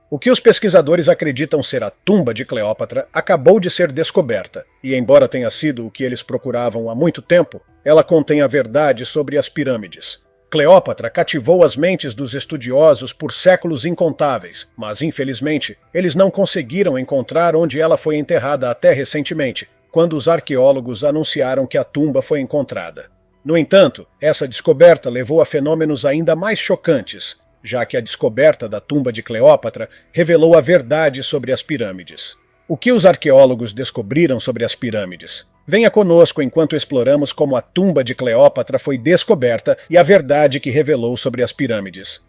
O que os pesquisadores acreditam ser a tumba de Cleópatra acabou de ser descoberta, e embora tenha sido o que eles procuravam há muito tempo, ela contém a verdade sobre as pirâmides. Cleópatra cativou as mentes dos estudiosos por séculos incontáveis, mas infelizmente eles não conseguiram encontrar onde ela foi enterrada até recentemente, quando os arqueólogos anunciaram que a tumba foi encontrada. No entanto, essa descoberta levou a fenômenos ainda mais chocantes, já que a descoberta da tumba de Cleópatra revelou a verdade sobre as pirâmides. O que os arqueólogos descobriram sobre as pirâmides? Venha conosco enquanto exploramos como a tumba de Cleópatra foi descoberta e a verdade que revelou sobre as pirâmides.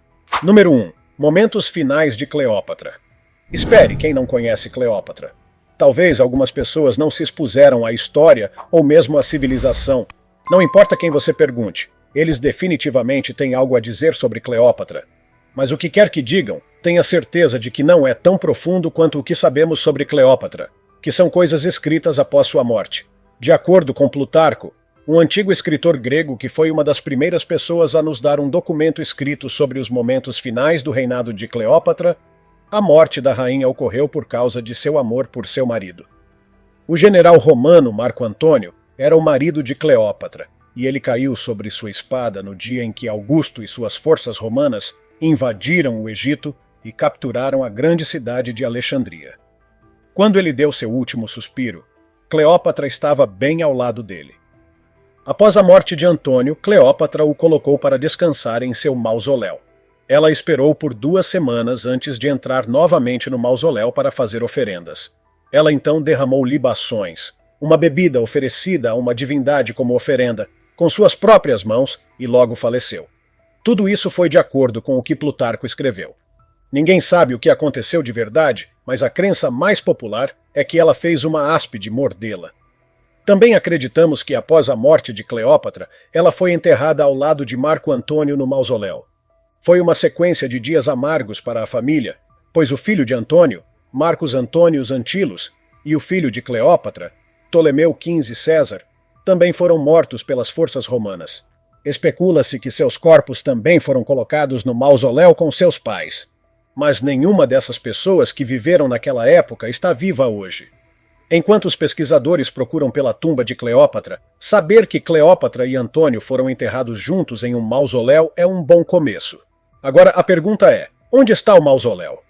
Número 1. Momentos finais de Cleópatra. Espere quem não conhece Cleópatra. Talvez algumas pessoas não se expuseram à história ou mesmo à civilização. Não importa quem você pergunte, eles definitivamente têm algo a dizer sobre Cleópatra. Mas o que quer que digam, tenha certeza de que não é tão profundo quanto o que sabemos sobre Cleópatra, que são coisas escritas após sua morte. De acordo com Plutarco, um antigo escritor grego que foi uma das primeiras pessoas a nos dar um documento escrito sobre os momentos finais do reinado de Cleópatra, a morte da rainha ocorreu por causa de seu amor por seu marido. O general romano Marco Antônio era o marido de Cleópatra, e ele caiu sobre sua espada no dia em que Augusto e suas forças romanas invadiram o Egito e capturaram a grande cidade de Alexandria. Quando ele deu seu último suspiro, Cleópatra estava bem ao lado dele. Após a morte de Antônio, Cleópatra o colocou para descansar em seu mausoléu. Ela esperou por 2 semanas antes de entrar novamente no mausoléu para fazer oferendas. Ela então derramou libações, uma bebida oferecida a uma divindade como oferenda, com suas próprias mãos, e logo faleceu. Tudo isso foi de acordo com o que Plutarco escreveu. Ninguém sabe o que aconteceu de verdade, mas a crença mais popular é que ela fez uma áspide mordê-la. Também acreditamos que após a morte de Cleópatra, ela foi enterrada ao lado de Marco Antônio no mausoléu. Foi uma sequência de dias amargos para a família, pois o filho de Antônio, Marcos Antônios Antilos, e o filho de Cleópatra, Ptolomeu XV César, também foram mortos pelas forças romanas. Especula-se que seus corpos também foram colocados no mausoléu com seus pais. Mas nenhuma dessas pessoas que viveram naquela época está viva hoje. Enquanto os pesquisadores procuram pela tumba de Cleópatra, saber que Cleópatra e Antônio foram enterrados juntos em um mausoléu é um bom começo. Agora a pergunta é, onde está o mausoléu?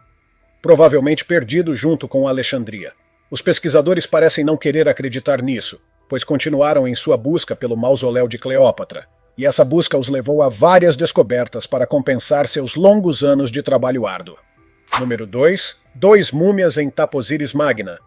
Provavelmente perdido junto com Alexandria. Os pesquisadores parecem não querer acreditar nisso, pois continuaram em sua busca pelo mausoléu de Cleópatra. E essa busca os levou a várias descobertas para compensar seus longos anos de trabalho árduo. Número 2. 2 múmias em Taposiris Magna.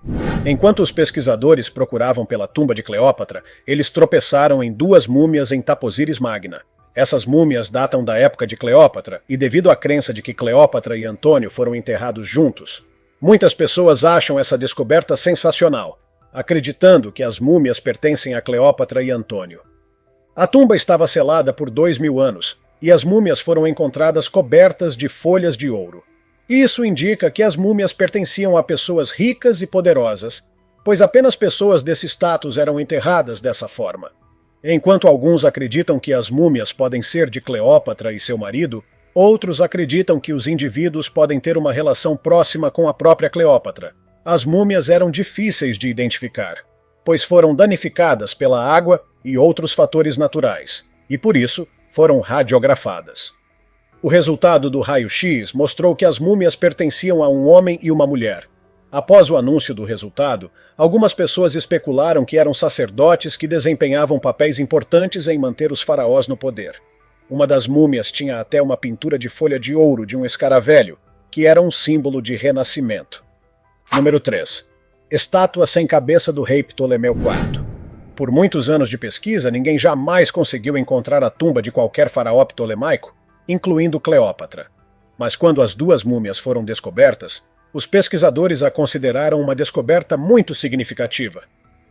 Enquanto os pesquisadores procuravam pela tumba de Cleópatra, eles tropeçaram em 2 múmias em Taposiris Magna. Essas múmias datam da época de Cleópatra, e devido à crença de que Cleópatra e Antônio foram enterrados juntos, muitas pessoas acham essa descoberta sensacional, acreditando que as múmias pertencem a Cleópatra e Antônio. A tumba estava selada por 2000 anos, e as múmias foram encontradas cobertas de folhas de ouro. Isso indica que as múmias pertenciam a pessoas ricas e poderosas, pois apenas pessoas desse status eram enterradas dessa forma. Enquanto alguns acreditam que as múmias podem ser de Cleópatra e seu marido, outros acreditam que os indivíduos podem ter uma relação próxima com a própria Cleópatra. As múmias eram difíceis de identificar, pois foram danificadas pela água e outros fatores naturais, e por isso foram radiografadas. O resultado do raio-x mostrou que as múmias pertenciam a um homem e uma mulher. Após o anúncio do resultado, algumas pessoas especularam que eram sacerdotes que desempenhavam papéis importantes em manter os faraós no poder. Uma das múmias tinha até uma pintura de folha de ouro de um escaravelho, que era um símbolo de renascimento. Número 3. Estátua sem cabeça do rei Ptolomeu IV. Por muitos anos de pesquisa, ninguém jamais conseguiu encontrar a tumba de qualquer faraó ptolemaico, incluindo Cleópatra. Mas quando as 2 múmias foram descobertas, os pesquisadores a consideraram uma descoberta muito significativa.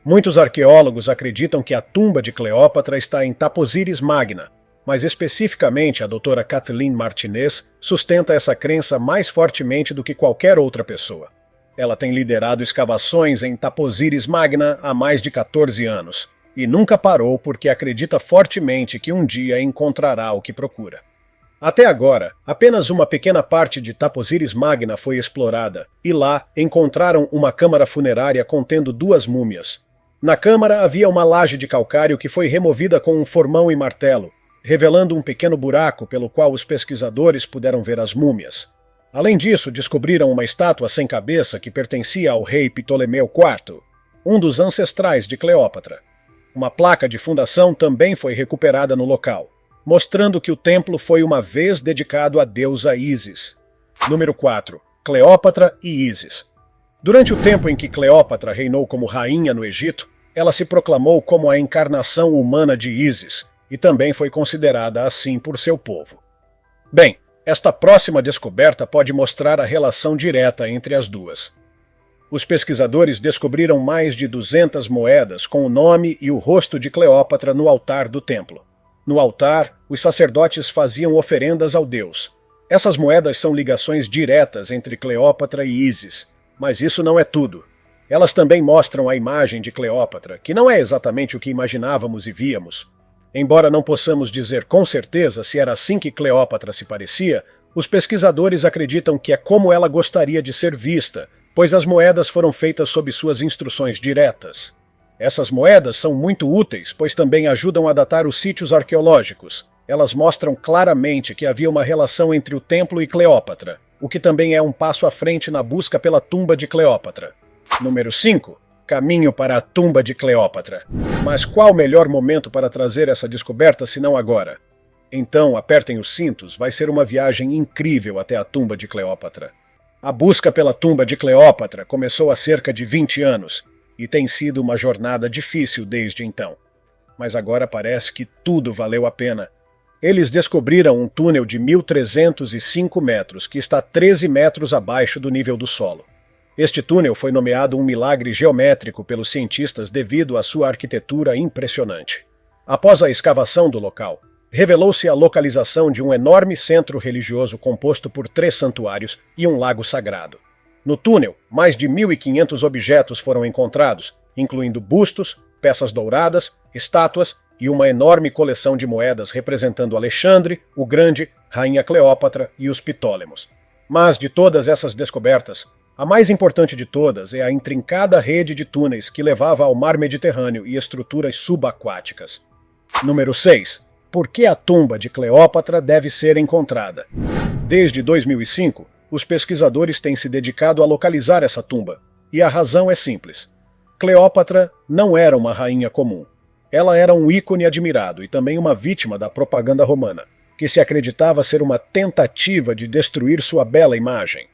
Muitos arqueólogos acreditam que a tumba de Cleópatra está em Taposiris Magna, mas especificamente a doutora Kathleen Martinez sustenta essa crença mais fortemente do que qualquer outra pessoa. Ela tem liderado escavações em Taposiris Magna há mais de 14 anos, e nunca parou porque acredita fortemente que um dia encontrará o que procura. Até agora, apenas uma pequena parte de Taposiris Magna foi explorada, e lá encontraram uma câmara funerária contendo 2 múmias. Na câmara havia uma laje de calcário que foi removida com um formão e martelo, revelando um pequeno buraco pelo qual os pesquisadores puderam ver as múmias. Além disso, descobriram uma estátua sem cabeça que pertencia ao rei Ptolomeu IV, um dos ancestrais de Cleópatra. Uma placa de fundação também foi recuperada no local, mostrando que o templo foi uma vez dedicado à deusa Ísis. Número 4. Cleópatra e Ísis. Durante o tempo em que Cleópatra reinou como rainha no Egito, ela se proclamou como a encarnação humana de Ísis, e também foi considerada assim por seu povo. Bem, esta próxima descoberta pode mostrar a relação direta entre as duas. Os pesquisadores descobriram mais de 200 moedas com o nome e o rosto de Cleópatra no altar do templo. No altar, os sacerdotes faziam oferendas ao deus. Essas moedas são ligações diretas entre Cleópatra e Ísis, mas isso não é tudo. Elas também mostram a imagem de Cleópatra, que não é exatamente o que imaginávamos e víamos. Embora não possamos dizer com certeza se era assim que Cleópatra se parecia, os pesquisadores acreditam que é como ela gostaria de ser vista, pois as moedas foram feitas sob suas instruções diretas. Essas moedas são muito úteis, pois também ajudam a datar os sítios arqueológicos. Elas mostram claramente que havia uma relação entre o templo e Cleópatra, o que também é um passo à frente na busca pela tumba de Cleópatra. Número 5. Caminho para a tumba de Cleópatra. Mas qual o melhor momento para trazer essa descoberta senão agora? Então, apertem os cintos, vai ser uma viagem incrível até a tumba de Cleópatra. A busca pela tumba de Cleópatra começou há cerca de 20 anos, e tem sido uma jornada difícil desde então. Mas agora parece que tudo valeu a pena. Eles descobriram um túnel de 1.305 metros, que está 13 metros abaixo do nível do solo. Este túnel foi nomeado um milagre geométrico pelos cientistas devido à sua arquitetura impressionante. Após a escavação do local, revelou-se a localização de um enorme centro religioso composto por 3 santuários e um lago sagrado. No túnel, mais de 1.500 objetos foram encontrados, incluindo bustos, peças douradas, estátuas e uma enorme coleção de moedas representando Alexandre, o Grande, Rainha Cleópatra e os Ptólemos. Mas de todas essas descobertas, a mais importante de todas é a intrincada rede de túneis que levava ao mar Mediterrâneo e estruturas subaquáticas. Número 6. Por que a tumba de Cleópatra deve ser encontrada? Desde 2005, os pesquisadores têm se dedicado a localizar essa tumba, e a razão é simples. Cleópatra não era uma rainha comum. Ela era um ícone admirado e também uma vítima da propaganda romana, que se acreditava ser uma tentativa de destruir sua bela imagem.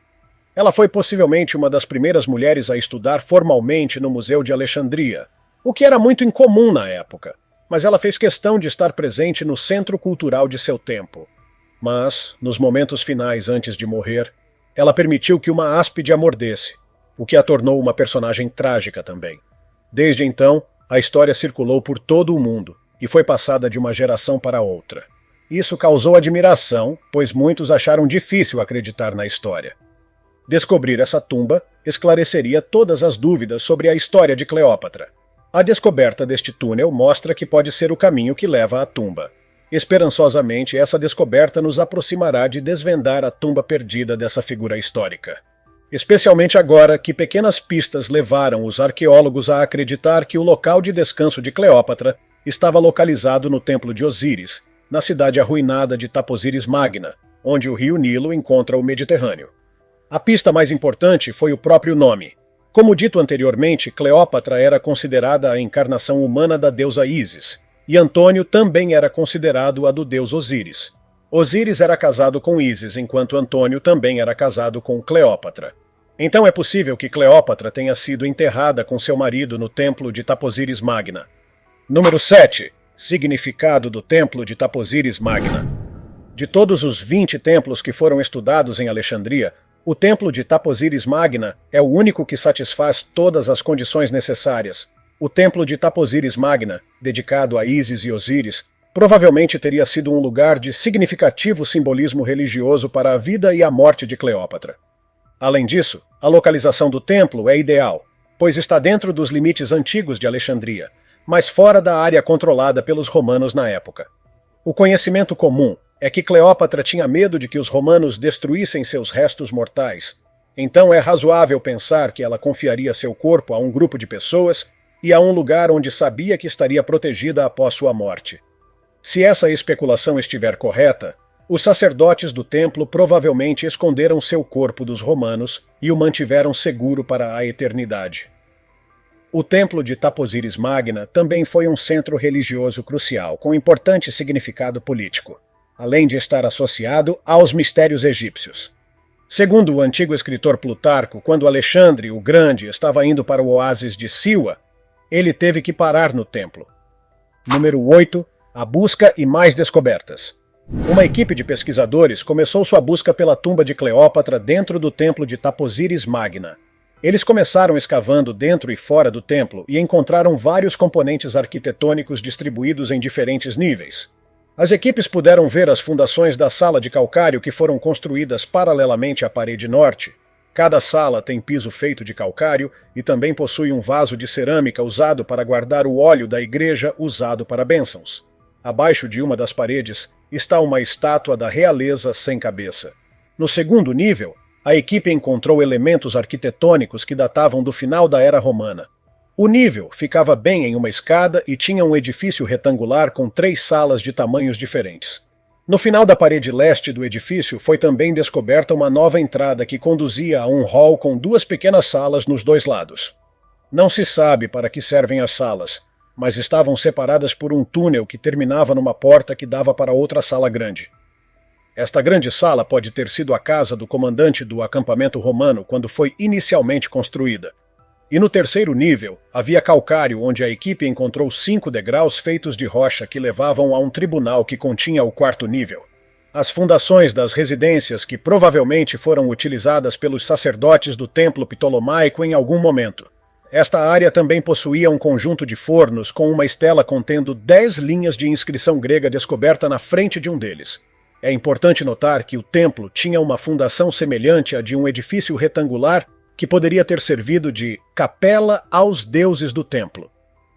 Ela foi possivelmente uma das primeiras mulheres a estudar formalmente no Museu de Alexandria, o que era muito incomum na época, mas ela fez questão de estar presente no centro cultural de seu tempo. Mas, nos momentos finais antes de morrer, ela permitiu que uma áspide a mordesse, o que a tornou uma personagem trágica também. Desde então, a história circulou por todo o mundo e foi passada de uma geração para outra. Isso causou admiração, pois muitos acharam difícil acreditar na história. Descobrir essa tumba esclareceria todas as dúvidas sobre a história de Cleópatra. A descoberta deste túnel mostra que pode ser o caminho que leva à tumba. Esperançosamente, essa descoberta nos aproximará de desvendar a tumba perdida dessa figura histórica. Especialmente agora que pequenas pistas levaram os arqueólogos a acreditar que o local de descanso de Cleópatra estava localizado no Templo de Osíris, na cidade arruinada de Taposiris Magna, onde o rio Nilo encontra o Mediterrâneo. A pista mais importante foi o próprio nome. Como dito anteriormente, Cleópatra era considerada a encarnação humana da deusa Ísis, e Antônio também era considerado a do deus Osíris. Osíris era casado com Ísis, enquanto Antônio também era casado com Cleópatra. Então é possível que Cleópatra tenha sido enterrada com seu marido no templo de Taposiris Magna. Número 7. Significado do templo de Taposiris Magna. De todos os 20 templos que foram estudados em Alexandria, o templo de Taposiris Magna é o único que satisfaz todas as condições necessárias. O templo de Taposiris Magna, dedicado a Ísis e Osíris, provavelmente teria sido um lugar de significativo simbolismo religioso para a vida e a morte de Cleópatra. Além disso, a localização do templo é ideal, pois está dentro dos limites antigos de Alexandria, mas fora da área controlada pelos romanos na época. O conhecimento comum é que Cleópatra tinha medo de que os romanos destruíssem seus restos mortais. Então é razoável pensar que ela confiaria seu corpo a um grupo de pessoas e a um lugar onde sabia que estaria protegida após sua morte. Se essa especulação estiver correta, os sacerdotes do templo provavelmente esconderam seu corpo dos romanos e o mantiveram seguro para a eternidade. O templo de Taposiris Magna também foi um centro religioso crucial, com importante significado político, além de estar associado aos mistérios egípcios. Segundo o antigo escritor Plutarco, quando Alexandre o Grande estava indo para o oásis de Siwa, ele teve que parar no templo. Número 8. A busca e mais descobertas. Uma equipe de pesquisadores começou sua busca pela tumba de Cleópatra dentro do templo de Taposiris Magna. Eles começaram escavando dentro e fora do templo e encontraram vários componentes arquitetônicos distribuídos em diferentes níveis. As equipes puderam ver as fundações da sala de calcário que foram construídas paralelamente à parede norte. Cada sala tem piso feito de calcário e também possui um vaso de cerâmica usado para guardar o óleo da igreja usado para bênçãos. Abaixo de uma das paredes está uma estátua da realeza sem cabeça. No segundo nível, a equipe encontrou elementos arquitetônicos que datavam do final da Era Romana. O nível ficava bem em uma escada e tinha um edifício retangular com 3 salas de tamanhos diferentes. No final da parede leste do edifício foi também descoberta uma nova entrada que conduzia a um hall com 2 pequenas salas nos 2 lados. Não se sabe para que servem as salas, mas estavam separadas por um túnel que terminava numa porta que dava para outra sala grande. Esta grande sala pode ter sido a casa do comandante do acampamento romano quando foi inicialmente construída. E no terceiro nível, havia calcário onde a equipe encontrou 5 degraus feitos de rocha que levavam a um tribunal que continha o 4º nível. As fundações das residências que provavelmente foram utilizadas pelos sacerdotes do templo ptolomaico em algum momento. Esta área também possuía um conjunto de fornos com uma estela contendo 10 linhas de inscrição grega descoberta na frente de um deles. É importante notar que o templo tinha uma fundação semelhante à de um edifício retangular que poderia ter servido de capela aos deuses do templo.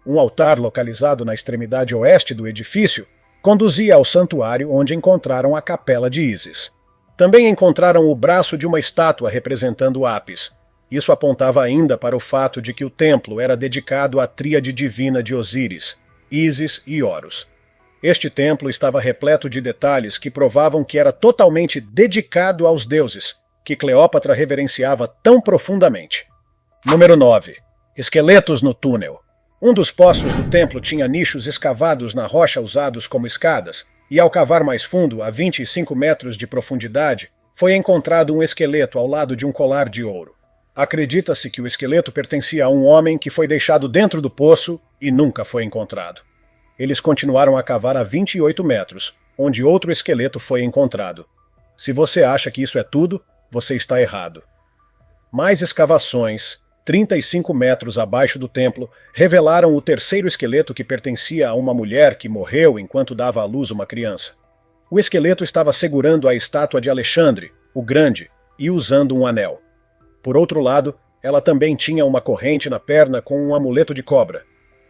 Um altar localizado na extremidade oeste do edifício conduzia ao santuário onde encontraram a capela de Ísis. Também encontraram o braço de uma estátua representando Apis. Isso apontava ainda para o fato de que o templo era dedicado à tríade divina de Osíris, Ísis e Horus. Este templo estava repleto de detalhes que provavam que era totalmente dedicado aos deuses, que Cleópatra reverenciava tão profundamente. Número 9. Esqueletos no túnel. Um dos poços do templo tinha nichos escavados na rocha usados como escadas, e ao cavar mais fundo, a 25 metros de profundidade, foi encontrado um esqueleto ao lado de um colar de ouro. Acredita-se que o esqueleto pertencia a um homem que foi deixado dentro do poço e nunca foi encontrado. Eles continuaram a cavar a 28 metros, onde outro esqueleto foi encontrado. Se você acha que isso é tudo, você está errado. Mais escavações, 35 metros abaixo do templo, revelaram o terceiro esqueleto que pertencia a uma mulher que morreu enquanto dava à luz uma criança. O esqueleto estava segurando a estátua de Alexandre, o Grande, e usando um anel. Por outro lado, ela também tinha uma corrente na perna com um amuleto de cobra.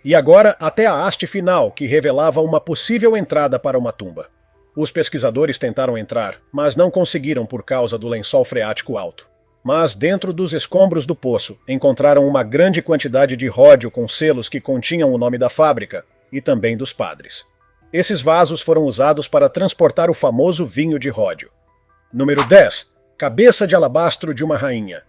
E agora até a haste final, que revelava uma possível entrada para uma tumba. Os pesquisadores tentaram entrar, mas não conseguiram por causa do lençol freático alto. Mas dentro dos escombros do poço, encontraram uma grande quantidade de ródio com selos que continham o nome da fábrica e também dos padres. Esses vasos foram usados para transportar o famoso vinho de ródio. Número 10. Cabeça de alabastro de uma rainha.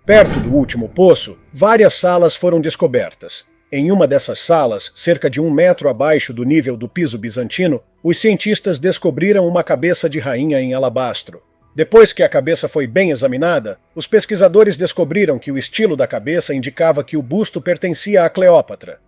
Perto do último poço, várias salas foram descobertas. Em uma dessas salas, cerca de 1 metro abaixo do nível do piso bizantino, os cientistas descobriram uma cabeça de rainha em alabastro. Depois que a cabeça foi bem examinada, os pesquisadores descobriram que o estilo da cabeça indicava que o busto pertencia a Cleópatra.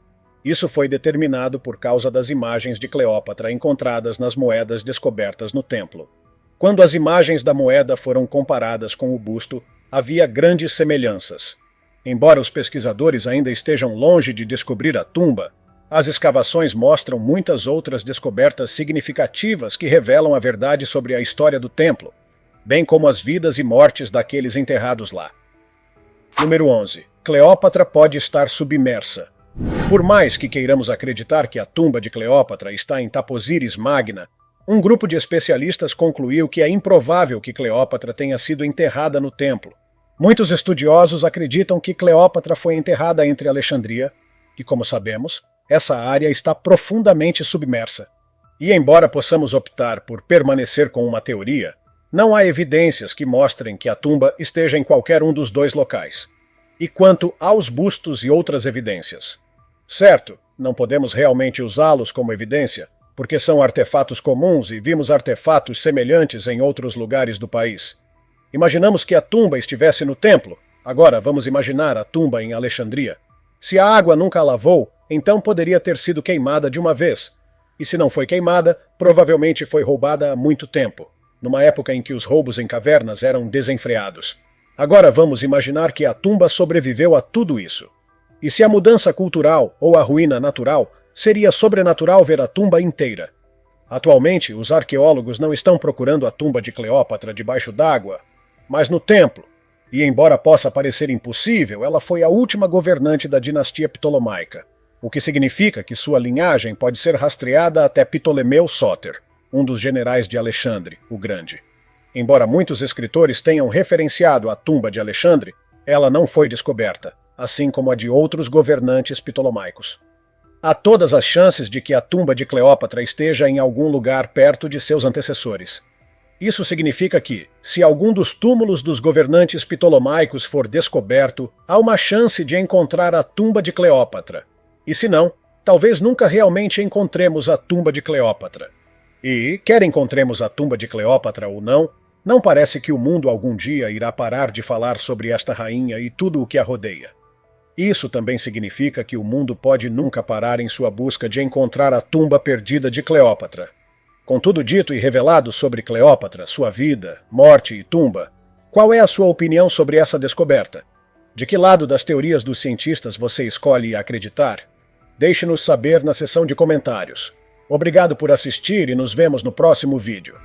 Isso foi determinado por causa das imagens de Cleópatra encontradas nas moedas descobertas no templo. Quando as imagens da moeda foram comparadas com o busto, havia grandes semelhanças. Embora os pesquisadores ainda estejam longe de descobrir a tumba, as escavações mostram muitas outras descobertas significativas que revelam a verdade sobre a história do templo, bem como as vidas e mortes daqueles enterrados lá. Número 11. Cleópatra pode estar submersa. Por mais que queiramos acreditar que a tumba de Cleópatra está em Taposiris Magna, Um grupo de especialistas concluiu que é improvável que Cleópatra tenha sido enterrada no templo. Muitos estudiosos acreditam que Cleópatra foi enterrada entre Alexandria, e como sabemos, essa área está profundamente submersa. E embora possamos optar por permanecer com uma teoria, não há evidências que mostrem que a tumba esteja em qualquer um dos dois locais. E quanto aos bustos e outras evidências? Certo, não podemos realmente usá-los como evidência, porque são artefatos comuns e vimos artefatos semelhantes em outros lugares do país. Imaginamos que a tumba estivesse no templo, agora vamos imaginar a tumba em Alexandria. Se a água nunca a lavou, então poderia ter sido queimada de uma vez. E se não foi queimada, provavelmente foi roubada há muito tempo, numa época em que os roubos em cavernas eram desenfreados. Agora vamos imaginar que a tumba sobreviveu a tudo isso. E se a mudança cultural ou a ruína natural, seria sobrenatural ver a tumba inteira. Atualmente, os arqueólogos não estão procurando a tumba de Cleópatra debaixo d'água, mas no templo. E embora possa parecer impossível, ela foi a última governante da dinastia Ptolomaica, o que significa que sua linhagem pode ser rastreada até Ptolemeu Sóter, um dos generais de Alexandre, o Grande. Embora muitos escritores tenham referenciado a tumba de Alexandre, ela não foi descoberta, assim como a de outros governantes ptolomaicos. Há todas as chances de que a tumba de Cleópatra esteja em algum lugar perto de seus antecessores. Isso significa que, se algum dos túmulos dos governantes ptolomaicos for descoberto, há uma chance de encontrar a tumba de Cleópatra. E se não, talvez nunca realmente encontremos a tumba de Cleópatra. E, quer encontremos a tumba de Cleópatra ou não, não parece que o mundo algum dia irá parar de falar sobre esta rainha e tudo o que a rodeia. Isso também significa que o mundo pode nunca parar em sua busca de encontrar a tumba perdida de Cleópatra. Com tudo dito e revelado sobre Cleópatra, sua vida, morte e tumba, qual é a sua opinião sobre essa descoberta? De que lado das teorias dos cientistas você escolhe acreditar? Deixe-nos saber na seção de comentários. Obrigado por assistir e nos vemos no próximo vídeo.